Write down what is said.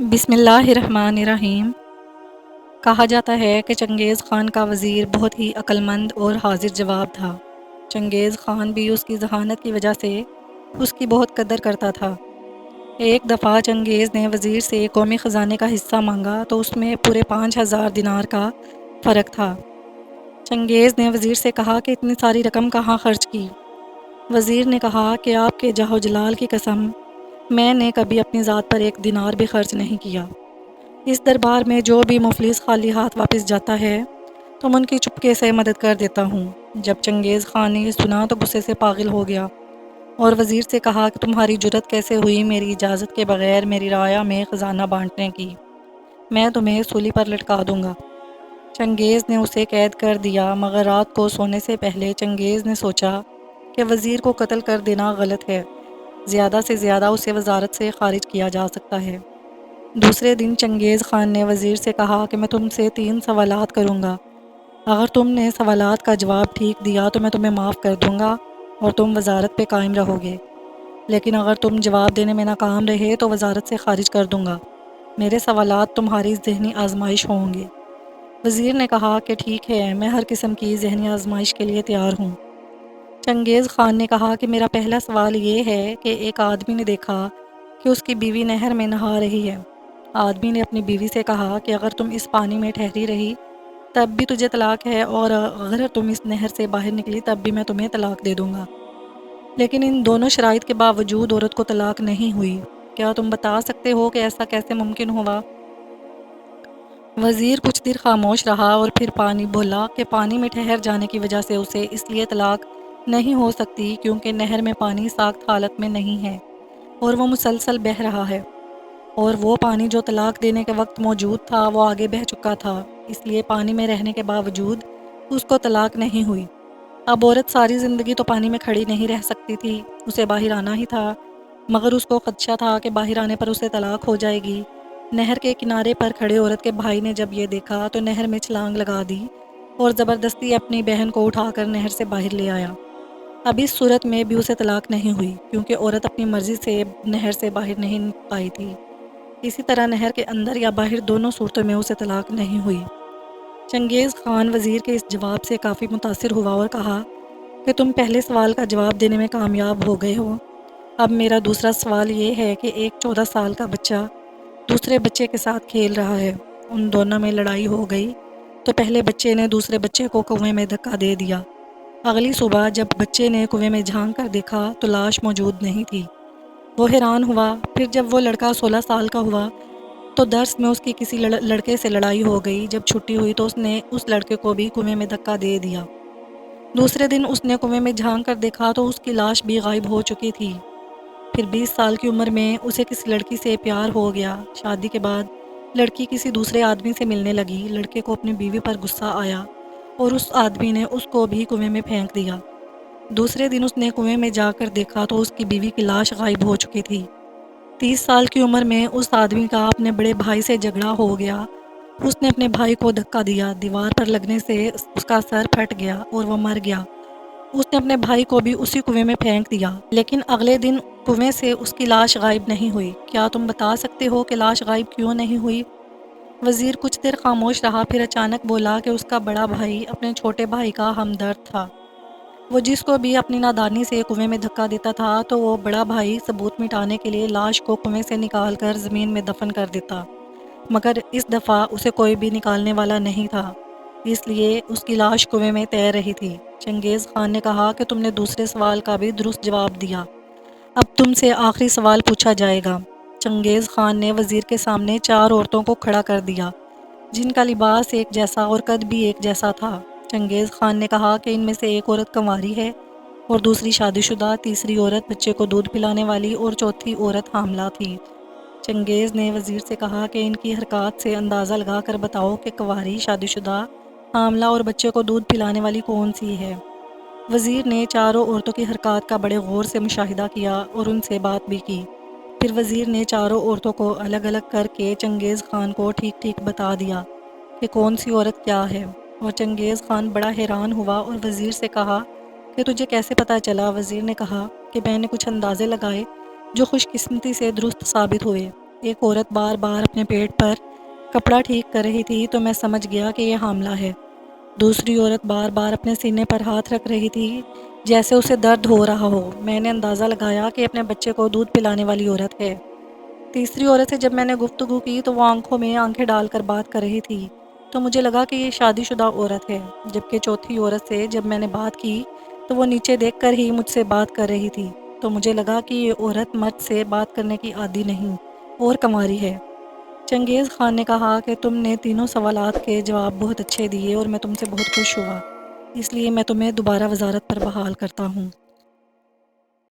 بسم اللہ الرحمن الرحیم۔ کہا جاتا ہے کہ چنگیز خان کا وزیر بہت ہی عقل مند اور حاضر جواب تھا۔ چنگیز خان بھی اس کی ذہانت کی وجہ سے اس کی بہت قدر کرتا تھا۔ ایک دفعہ چنگیز نے وزیر سے قومی خزانے کا حصہ مانگا تو اس میں پورے 5,000 دینار کا فرق تھا۔ چنگیز نے وزیر سے کہا کہ اتنی ساری رقم کہاں خرچ کی؟ وزیر نے کہا کہ آپ کے جاہ و جلال کی قسم، میں نے کبھی اپنی ذات پر 1 دینار بھی خرچ نہیں کیا۔ اس دربار میں جو بھی مفلس خالی ہاتھ واپس جاتا ہے تو میں ان کی چپکے سے مدد کر دیتا ہوں۔ جب چنگیز خان نے یہ سنا تو غصے سے پاگل ہو گیا اور وزیر سے کہا کہ تمہاری جرت کیسے ہوئی میری اجازت کے بغیر میری رعایا میں خزانہ بانٹنے کی؟ میں تمہیں سولی پر لٹکا دوں گا۔ چنگیز نے اسے قید کر دیا، مگر رات کو سونے سے پہلے چنگیز نے سوچا کہ وزیر کو قتل کر دینا غلط ہے، زیادہ سے زیادہ اسے وزارت سے خارج کیا جا سکتا ہے۔ دوسرے دن چنگیز خان نے وزیر سے کہا کہ میں تم سے 3 سوالات کروں گا، اگر تم نے سوالات کا جواب ٹھیک دیا تو میں تمہیں معاف کر دوں گا اور تم وزارت پہ قائم رہو گے، لیکن اگر تم جواب دینے میں ناکام رہے تو وزارت سے خارج کر دوں گا۔ میرے سوالات تمہاری ذہنی آزمائش ہوں گے۔ وزیر نے کہا کہ ٹھیک ہے، میں ہر قسم کی ذہنی آزمائش کے لیے تیار ہوں۔ چنگیز خان نے کہا کہ میرا پہلا سوال یہ ہے کہ ایک آدمی نے دیکھا کہ اس کی بیوی نہر میں نہا رہی ہے۔ آدمی نے اپنی بیوی سے کہا کہ اگر تم اس پانی میں ٹھہری رہی تب بھی تجھے طلاق ہے، اور اگر تم اس نہر سے باہر نکلی تب بھی میں تمہیں طلاق دے دوں گا۔ لیکن ان دونوں شرائط کے باوجود عورت کو طلاق نہیں ہوئی۔ کیا تم بتا سکتے ہو کہ ایسا کیسے ممکن ہوا؟ وزیر کچھ دیر خاموش رہا اور پھر بولا کہ پانی میں ٹھہر جانے کی وجہ سے اسے اس لیے طلاق نہیں ہو سکتی کیونکہ نہر میں پانی ساخت حالت میں نہیں ہے اور وہ مسلسل بہہ رہا ہے، اور وہ پانی جو طلاق دینے کے وقت موجود تھا وہ آگے بہہ چکا تھا، اس لیے پانی میں رہنے کے باوجود اس کو طلاق نہیں ہوئی۔ اب عورت ساری زندگی تو پانی میں کھڑی نہیں رہ سکتی تھی، اسے باہر آنا ہی تھا، مگر اس کو خدشہ تھا کہ باہر آنے پر اسے طلاق ہو جائے گی۔ نہر کے کنارے پر کھڑے عورت کے بھائی نے جب یہ دیکھا تو نہر میں چھلانگ لگا دی اور زبردستی اپنی بہن کو اٹھا کر نہر سے باہر لے آیا۔ اب اس صورت میں بھی اسے طلاق نہیں ہوئی کیونکہ عورت اپنی مرضی سے نہر سے باہر نہیں آئی تھی۔ اسی طرح نہر کے اندر یا باہر دونوں صورتوں میں اسے طلاق نہیں ہوئی۔ چنگیز خان وزیر کے اس جواب سے کافی متاثر ہوا اور کہا کہ تم پہلے سوال کا جواب دینے میں کامیاب ہو گئے ہو۔ اب میرا دوسرا سوال یہ ہے کہ ایک 14 سال کا بچہ دوسرے بچے کے ساتھ کھیل رہا ہے، ان دونوں میں لڑائی ہو گئی تو پہلے بچے نے دوسرے بچے کو کنویں میں دھکا دے دیا۔ اگلی صبح جب بچے نے کنویں میں جھانک کر دیکھا تو لاش موجود نہیں تھی۔ وہ حیران ہوا۔ پھر جب وہ لڑکا 16 سال کا ہوا تو درس میں اس کی کسی لڑکے سے لڑائی ہو گئی۔ جب چھٹی ہوئی تو اس نے اس لڑکے کو بھی کنویں میں دھکا دے دیا۔ دوسرے دن اس نے کنویں میں جھانک کر دیکھا تو اس کی لاش بھی غائب ہو چکی تھی۔ پھر 20 سال کی عمر میں اسے کسی لڑکی سے پیار ہو گیا۔ شادی کے بعد لڑکی کسی دوسرے آدمی سے ملنے لگی۔ لڑکے کو اپنی بیوی پر غصہ آیا اور اس آدمی نے اس کو بھی کنویں میں پھینک دیا۔ دوسرے دن اس نے کنویں میں جا کر دیکھا تو اس کی بیوی کی لاش غائب ہو چکی تھی۔ 30 سال کی عمر میں اس آدمی کا اپنے بڑے بھائی سے جھگڑا ہو گیا۔ اس نے اپنے بھائی کو دھکا دیا، دیوار پر لگنے سے اس کا سر پھٹ گیا اور وہ مر گیا۔ اس نے اپنے بھائی کو بھی اسی کنویں میں پھینک دیا، لیکن اگلے دن کنویں سے اس کی لاش غائب نہیں ہوئی۔ کیا تم بتا سکتے ہو کہ لاش غائب کیوں نہیں ہوئی؟ وزیر کچھ دیر خاموش رہا، پھر اچانک بولا کہ اس کا بڑا بھائی اپنے چھوٹے بھائی کا ہمدرد تھا۔ وہ جس کو بھی اپنی نادانی سے کنویں میں دھکا دیتا تھا تو وہ بڑا بھائی ثبوت مٹانے کے لیے لاش کو کنویں سے نکال کر زمین میں دفن کر دیتا، مگر اس دفعہ اسے کوئی بھی نکالنے والا نہیں تھا، اس لیے اس کی لاش کنویں میں تیر رہی تھی۔ چنگیز خان نے کہا کہ تم نے دوسرے سوال کا بھی درست جواب دیا، اب تم سے آخری سوال پوچھا جائے گا۔ چنگیز خان نے وزیر کے سامنے 4 عورتوں کو کھڑا کر دیا جن کا لباس ایک جیسا اور قد بھی ایک جیسا تھا۔ چنگیز خان نے کہا کہ ان میں سے ایک عورت کنواری ہے اور دوسری شادی شدہ، تیسری عورت بچے کو دودھ پلانے والی اور چوتھی عورت حاملہ تھی۔ چنگیز نے وزیر سے کہا کہ ان کی حرکات سے اندازہ لگا کر بتاؤ کہ کنواری، شادی شدہ، حاملہ اور بچے کو دودھ پلانے والی کون سی ہے؟ وزیر نے 4 عورتوں کی حرکات کا بڑے غور سے مشاہدہ کیا اور ان سے بات بھی کی۔ پھر وزیر نے 4 عورتوں کو الگ الگ کر کے چنگیز خان کو ٹھیک ٹھیک بتا دیا کہ کون سی عورت کیا ہے، اور چنگیز خان بڑا حیران ہوا اور وزیر سے کہا کہ تجھے کیسے پتہ چلا؟ وزیر نے کہا کہ میں نے کچھ اندازے لگائے جو خوش قسمتی سے درست ثابت ہوئے۔ ایک عورت بار بار اپنے پیٹ پر کپڑا ٹھیک کر رہی تھی تو میں سمجھ گیا کہ یہ حاملہ ہے۔ دوسری عورت بار بار اپنے سینے پر ہاتھ رکھ رہی تھی جیسے اسے درد ہو رہا ہو۔ میں نے اندازہ لگایا کہ اپنے بچے کو دودھ پلانے والی عورت ہے۔ تیسری عورت سے جب میں نے گفتگو کی تو وہ آنکھوں میں آنکھیں ڈال کر بات کر رہی تھی، تو مجھے لگا کہ یہ شادی شدہ عورت ہے، جبکہ چوتھی عورت سے جب میں نے بات کی تو وہ نیچے دیکھ کر ہی مجھ سے بات کر رہی تھی، تو مجھے لگا کہ یہ عورت مرد سے بات کرنے کی عادی نہیں اور کنواری ہے۔ چنگیز خان نے کہا کہ تم نے تینوں سوالات کے جواب بہت اچھے دیے اور میں تم سے بہت خوش ہوا، اس لیے میں تمہیں دوبارہ وزارت پر بحال کرتا ہوں۔